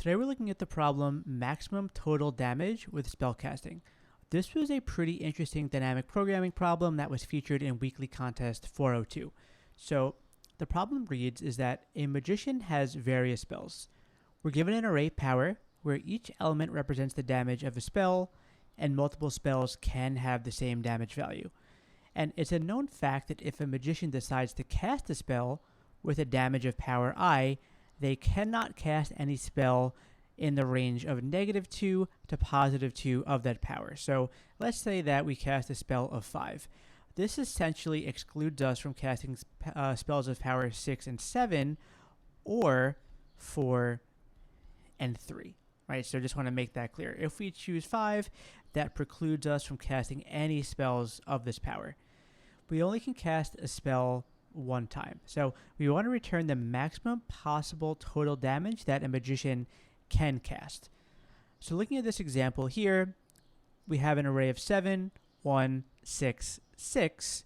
Today we're looking at the problem maximum total damage with spellcasting. This was a pretty interesting dynamic programming problem that was featured in Weekly Contest 402. So the problem reads is that a magician has various spells. We're given an array power where each element represents the damage of a spell, and multiple spells can have the same damage value. And it's a known fact that if a magician decides to cast a spell with a damage of power I, they cannot cast any spell in the range of -2 to +2 of that power. So let's say that we cast a spell of 5. This essentially excludes us from casting spells of power 6 and 7 or 4 and 3. Right, so just want to make that clear. If we choose 5, that precludes us from casting any spells of this power. We only can cast a spell one time. So we want to return the maximum possible total damage that a magician can cast. So looking at this example here, we have an array of 7, 1, 6, 6.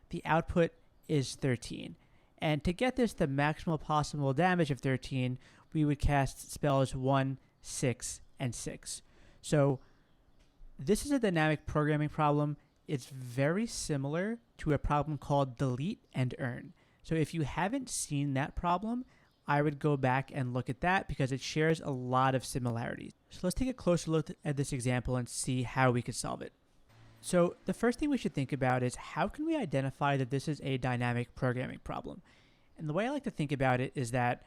The output is 13. And to get this the maximal possible damage of 13, we would cast spells 1, 6, and 6. So this is a dynamic programming problem. It's very similar to a problem called delete and earn. So if you haven't seen that problem, I would go back and look at that because it shares a lot of similarities. So let's take a closer look at this example and see how we could solve it. So the first thing we should think about is how can we identify that this is a dynamic programming problem? And the way I like to think about it is that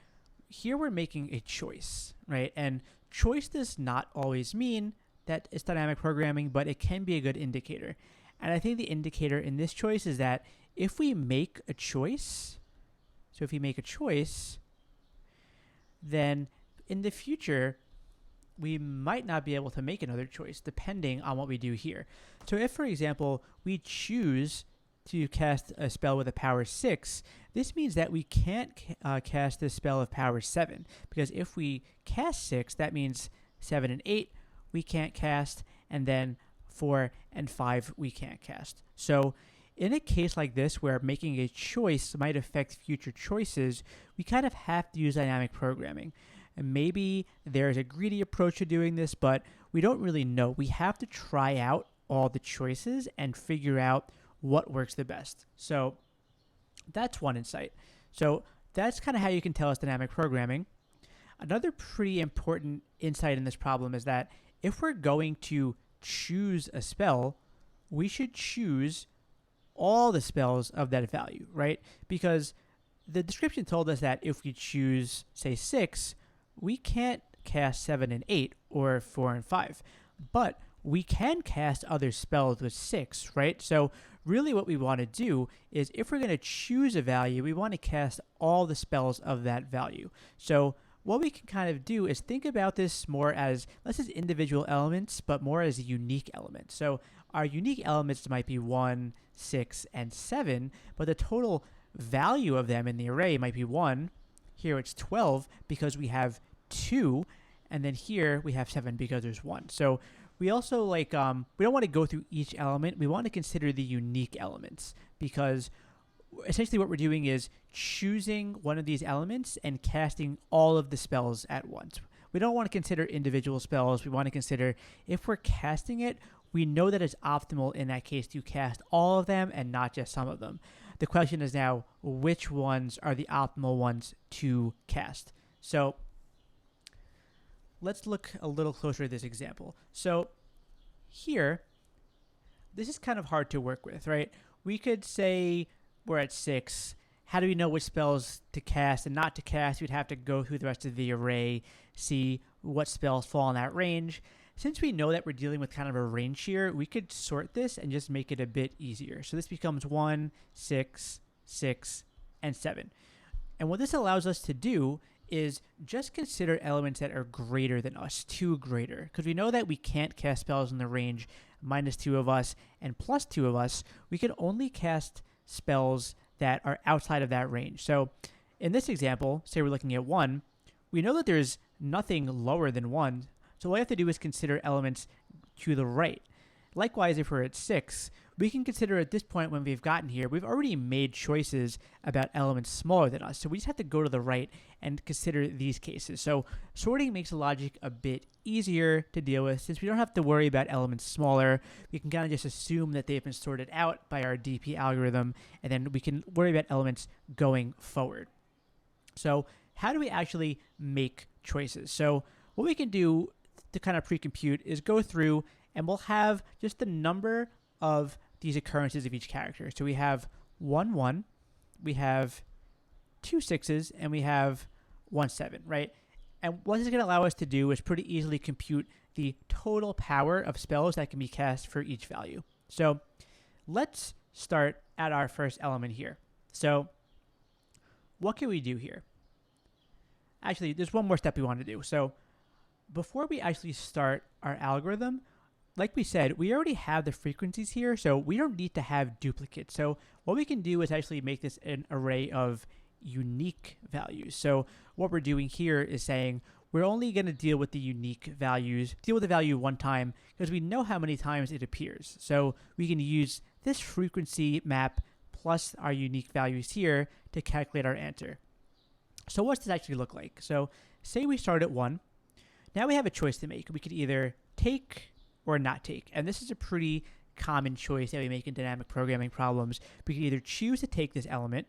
here we're making a choice, right? And choice does not always mean that it's dynamic programming, but it can be a good indicator. And I think the indicator in this choice is that if we make a choice, then in the future, we might not be able to make another choice depending on what we do here. So if, for example, we choose to cast a spell with a power 6, this means that we can't cast this spell of power 7, because if we cast 6, that means 7 and 8 we can't cast, and then 4 and 5 we can't cast. So in a case like this where making a choice might affect future choices, we kind of have to use dynamic programming. And maybe there's a greedy approach to doing this, but we don't really know. We have to try out all the choices and figure out what works the best. So that's one insight. So that's kind of how you can tell it's dynamic programming. Another pretty important insight in this problem is that if we're going to choose a spell, we should choose all the spells of that value, right? Because the description told us that if we choose, say, 6, we can't cast 7 and 8 or 4 and 5, but we can cast other spells with 6, right? So really what we want to do is if we're going to choose a value, we want to cast all the spells of that value. So what we can kind of do is think about this more as less as individual elements, but more as unique elements. So our unique elements might be 1, 6, and 7, but the total value of them in the array might be 1. Here it's 12 because we have 2, and then here we have 7 because there's 1. So we also we don't want to go through each element. We want to consider the unique elements because essentially what we're doing is choosing one of these elements and casting all of the spells at once. We don't want to consider individual spells. We want to consider if we're casting it, we know that it's optimal in that case to cast all of them and not just some of them. The question is now, which ones are the optimal ones to cast? So let's look a little closer at this example. So here, this is kind of hard to work with, right? We could say we're at 6. How do we know which spells to cast and not to cast? We'd have to go through the rest of the array, see what spells fall in that range. Since we know that we're dealing with kind of a range here, we could sort this and just make it a bit easier. So this becomes 1, 6, 6, and 7. And what this allows us to do is just consider elements that are greater than us, 2 greater. Because we know that we can't cast spells in the range -2 of us and +2 of us. We can only cast spells that are outside of that range. So in this example, say we're looking at 1, we know that there's nothing lower than 1. So all we have to do is consider elements to the right. Likewise, if we're at 6, we can consider at this point when we've gotten here, we've already made choices about elements smaller than us. So we just have to go to the right and consider these cases. So sorting makes logic a bit easier to deal with since we don't have to worry about elements smaller. We can kind of just assume that they've been sorted out by our DP algorithm, and then we can worry about elements going forward. So how do we actually make choices? So what we can do to kind of pre-compute is go through and we'll have just the number of these occurrences of each character. So we have 1, 1, we have 2 6s, and we have 1 7, right? And what this is going to allow us to do is pretty easily compute the total power of spells that can be cast for each value. So let's start at our first element here. So what can we do here? Actually, there's one more step we want to do. So before we actually start our algorithm, like we said, we already have the frequencies here, so we don't need to have duplicates. So what we can do is actually make this an array of unique values. So what we're doing here is saying we're only going to deal with the unique values, deal with the value one time, because we know how many times it appears. So we can use this frequency map plus our unique values here to calculate our answer. So what's this actually look like? So say we start at 1. Now we have a choice to make. We could either take or not take. And this is a pretty common choice that we make in dynamic programming problems. We can either choose to take this element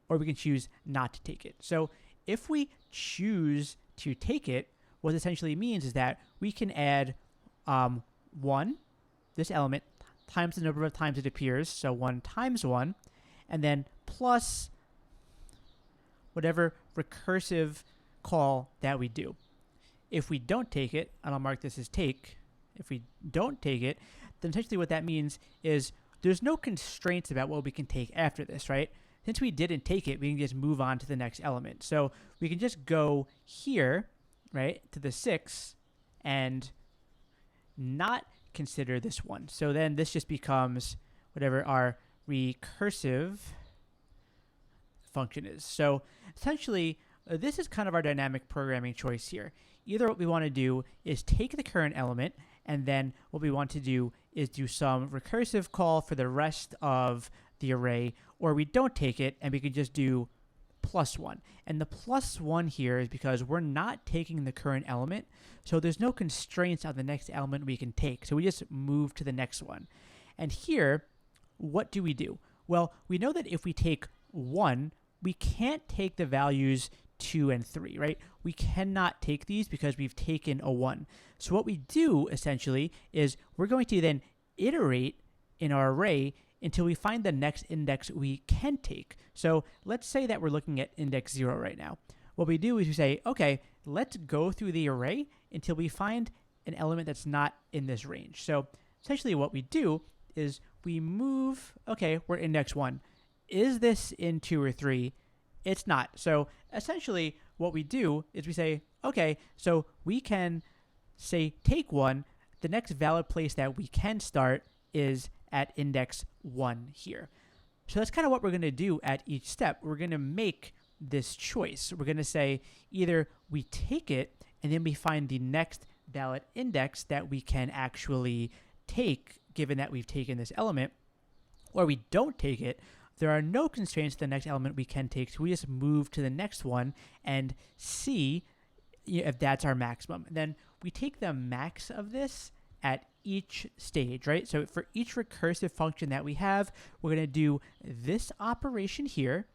or we can choose not to take it. So if we choose to take it, what it essentially means is that we can add 1, this element, times the number of times it appears, so 1 times 1, and then plus whatever recursive call that we do. If we don't take it, and I'll mark this as take, if we don't take it, then essentially what that means is there's no constraints about what we can take after this, right? Since we didn't take it, we can just move on to the next element. So we can just go here, right, to the 6 and not consider this one. So then this just becomes whatever our recursive function is. So essentially, this is kind of our dynamic programming choice here. Either what we want to do is take the current element, and then what we want to do is do some recursive call for the rest of the array, or we don't take it and we can just do +1. And the +1 here is because we're not taking the current element, so there's no constraints on the next element we can take. So we just move to the next one. And here, what do we do? Well, we know that if we take 1, we can't take the values 2 and 3, right? We cannot take these because we've taken a 1. So what we do essentially is we're going to then iterate in our array until we find the next index we can take. So let's say that we're looking at index 0 right now. What we do is we say, okay, let's go through the array until we find an element that's not in this range. So essentially what we do is we move, okay, we're index 1. Is this in 2 or 3? It's not. So essentially what we do is we say, okay, so we can say take 1. The next valid place that we can start is at index 1 here. So that's kind of what we're going to do at each step. We're going to make this choice. We're going to say either we take it and then we find the next valid index that we can actually take given that we've taken this element, or we don't take it. There are no constraints to the next element we can take, so we just move to the next one and see if that's our maximum. And then we take the max of this at each stage, right? So for each recursive function that we have, we're going to do this operation here,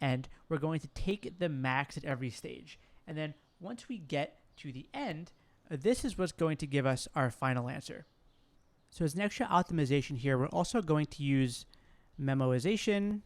and we're going to take the max at every stage. And then once we get to the end, this is what's going to give us our final answer. So as an extra optimization here, we're also going to use Memoization,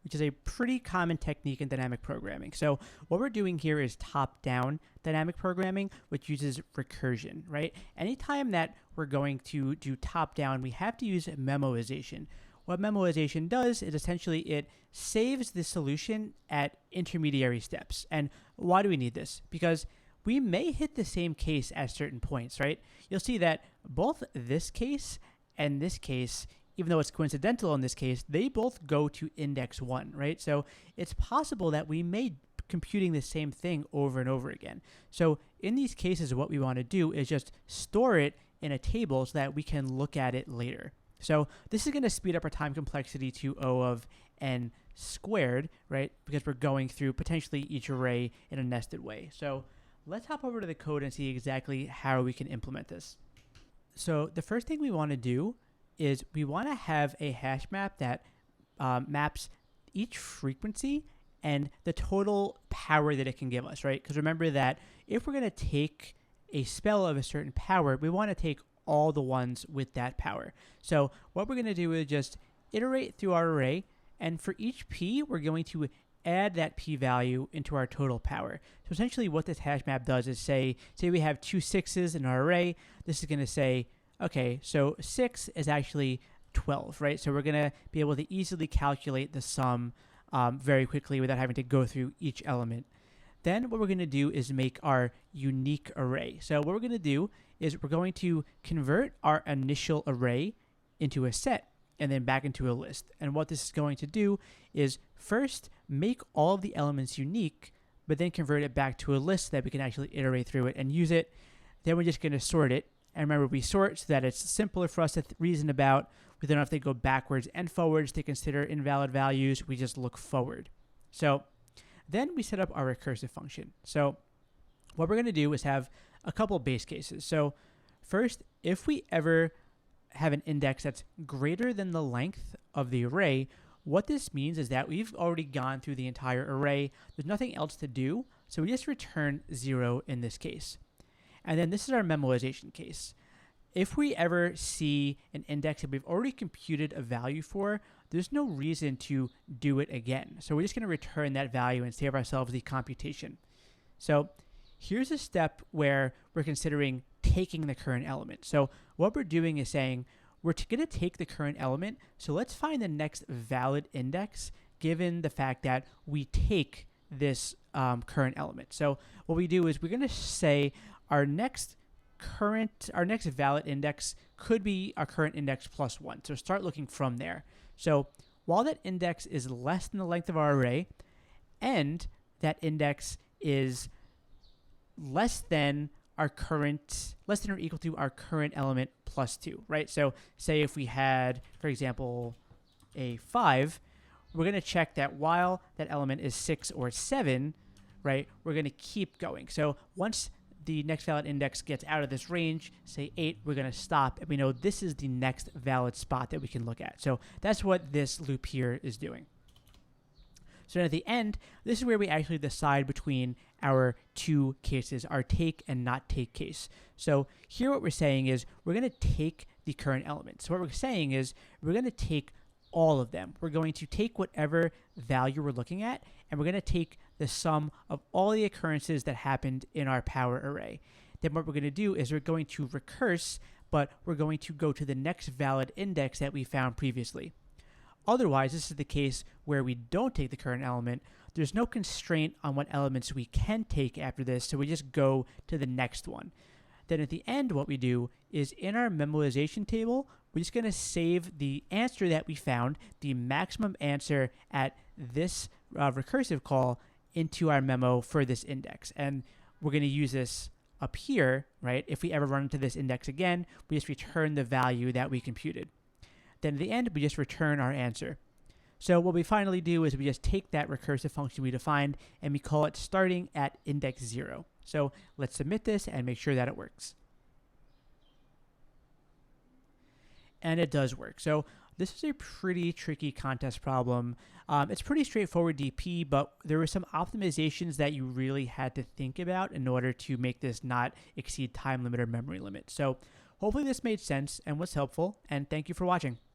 which is a pretty common technique in dynamic programming. So what we're doing here is top-down dynamic programming, which uses recursion, right? Anytime that we're going to do top-down, we have to use memoization. What memoization does is essentially it saves the solution at intermediary steps. And why do we need this? Because we may hit the same case at certain points, right? You'll see that both this case and this case, even though it's coincidental in this case, they both go to index 1, right? So it's possible that we may be computing the same thing over and over again. So in these cases, what we want to do is just store it in a table so that we can look at it later. So this is going to speed up our time complexity to O of n squared, right? Because we're going through potentially each array in a nested way. So let's hop over to the code and see exactly how we can implement this. So the first thing we want to do is we want to have a hash map that maps each frequency and the total power that it can give us, right? Because remember that if we're going to take a spell of a certain power, we want to take all the ones with that power. So what we're going to do is just iterate through our array, and for each p, we're going to add that p value into our total power. So essentially what this hash map does is say we have two 6s in our array. This is going to say, okay, so 6 is actually 12, right? So we're going to be able to easily calculate the sum very quickly without having to go through each element. Then what we're going to do is make our unique array. So what we're going to do is we're going to convert our initial array into a set and then back into a list. And what this is going to do is first make all of the elements unique, but then convert it back to a list so that we can actually iterate through it and use it. Then we're just going to sort it. And remember, we sort so that it's simpler for us to reason about. We don't have to go backwards and forwards to consider invalid values. We just look forward. So then we set up our recursive function. So what we're going to do is have a couple base cases. So first, if we ever have an index that's greater than the length of the array, what this means is that we've already gone through the entire array. There's nothing else to do, so we just return 0 in this case. And then this is our memoization case. If we ever see an index that we've already computed a value for, there's no reason to do it again. So we're just going to return that value and save ourselves the computation. So here's a step where we're considering taking the current element. So what we're doing is saying we're going to take the current element, so let's find the next valid index given the fact that we take this current element. So what we do is we're going to say our next valid index could be our current index plus 1. So start looking from there. So while that index is less than the length of our array and that index is less than or equal to our current element plus 2, right? So say if we had, for example, a 5, we're going to check that while that element is 6 or 7, right, we're going to keep going. So once the next valid index gets out of this range, say 8, we're going to stop, and we know this is the next valid spot that we can look at. So that's what this loop here is doing. So then at the end, this is where we actually decide between our two cases, our take and not take case. So here what we're saying is we're going to take the current element. So what we're saying is we're going to take all of them. We're going to take whatever value we're looking at, and we're going to take the sum of all the occurrences that happened in our power array. Then what we're going to do is we're going to recurse, but we're going to go to the next valid index that we found previously. Otherwise, this is the case where we don't take the current element. There's no constraint on what elements we can take after this, so we just go to the next one. Then at the end, what we do is in our memoization table, we're just going to save the answer that we found, the maximum answer at this recursive call, into our memo for this index. And we're going to use this up here, right? If we ever run into this index again, we just return the value that we computed. Then at the end, we just return our answer. So what we finally do is we just take that recursive function we defined and we call it starting at index 0. So let's submit this and make sure that it works. And it does work. So this is a pretty tricky contest problem. It's pretty straightforward DP, but there were some optimizations that you really had to think about in order to make this not exceed time limit or memory limit. So hopefully this made sense and was helpful, and thank you for watching.